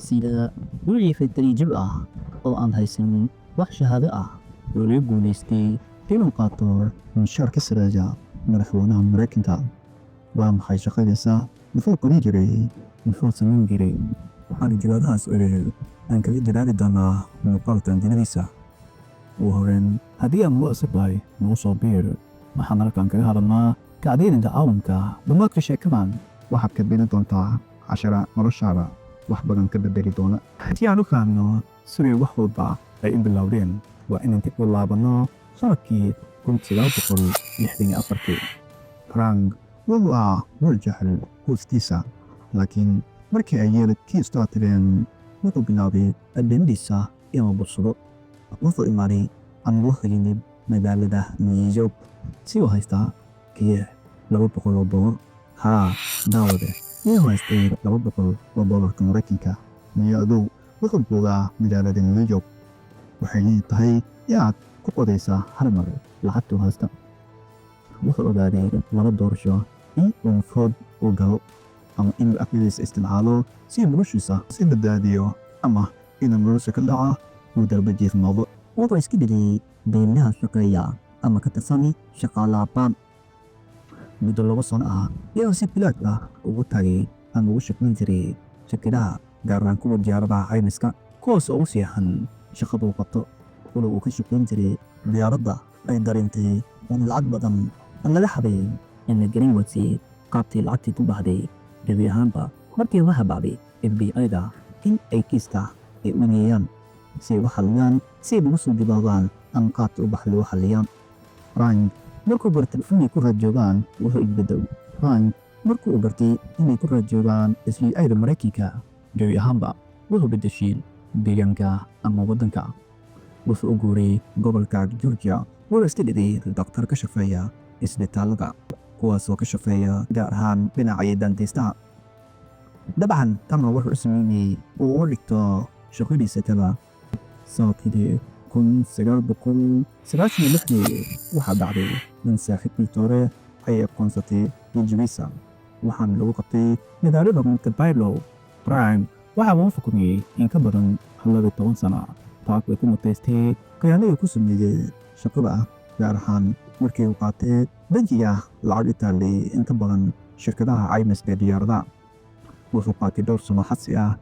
sida wixii tariijib ah oo aan haysanin wax shahaado ah oo laga guulaystay inuu qaato minshaar ka sareeya madaxweynaha Mareykanka. Waa maxay shaqadiisa? Muxuu qaban jiray? Muxuu samayn jiray? Waxaan jawaabtaas aan kaga jawaabi doonaa muuqaalkan dinadiisa. Ugu horreyn, haddii aan ugu cusubtahay nagu soo biir, waxaan halkan kaga hadalnaa kacdooyinka caalamka. Dhammaadka sheekadan waxaad ka baran doontaa casharo noloshaada wax badan ka bedeli doona. Haddii aan u fahamno sidii wax walba ay u bilowdeen, waa inaan dib u laabanno sanadkii 1964. Frank wuxuu ahaa wiil jecel hoostiisa, laakiin markii ay yeelkiisu tireen wuxuu bilaabay adeemadiisa inuu bursado. Wuxuu imaaday ama wuxuu yimid magaalada New York si uu haystaa kii $200. Haa, daawade, inuu haystay $200 Mareykanka. Niyadu wuxuu joogaa magaalada New York. Waxay tahay inaad ku qodaysaa hal mar lacagtuu haysta. Wuxuu ogaaday laba doorasho: in uu frood u galo ama in lacagtiisa isticmaalo si noloshiisa si badbaadiyo, ama inuu nolosha ka dhaca uu darbajiif noqdo. Wuxuu iska dhigay beelaha shaqeeya ama ka tirsan shaqaalaha baan. Muddo 2 sano ah iyadoo si bilaad ah ugu tagay ama ugu shaqayn jiray shirkadaha gaar ahaan kuwa diyaaradaha caymiska, kuwaas oo u fiican shaqadu qabto. Walow uu ka shaqayn jiray diyaaradda, ay dareentay in lacag badan laga xaday in la gelin wadsiyey qaabtii lacagtii ku baxday. Gebi ahaanba markii la habaaday FBI-da in ay kiiska ay u geeyaan si ay u xaliyaan, si ay ugu soo jawaabaan ama qaabkii u baxday u xaliyaan. Frank markuu bartay inay ku raadjoogaan wuxuu isbedelay. Frank markuu bartay inay ku raadjoogaan FBI-da Mareykanka, gebi ahaanba wuxuu bedeshay deegaanka ama waddanka. Wuxuu u guuray gobolka Georgia. Wuxuu iska dhigay dhakhtar ka shaqeeya isbitaalada, kuwaas oo ka shaqeeya gaar ahaan dhinaca dentista. Dabcan tama wuxuu u sameeyay uu u dhigto shaqadiisa kaba. Sanadkii 1996 waxaa dhacday in saaxiibkii hore ay aqoonsatay wejigiisa, waxaana lagu qabtay magaalada Montebello. Frank waxa uu xukumay in ka badan 12 sano. Taas way ku mutaystay khiyaanadii ku sameeyay shaqada, gaar ahaan markii uu qaatay bangiga lacag Italy in ka badan shirkadaha caymiska diyaaradaha. Wuxuu qaatay 2 sano xabsi ah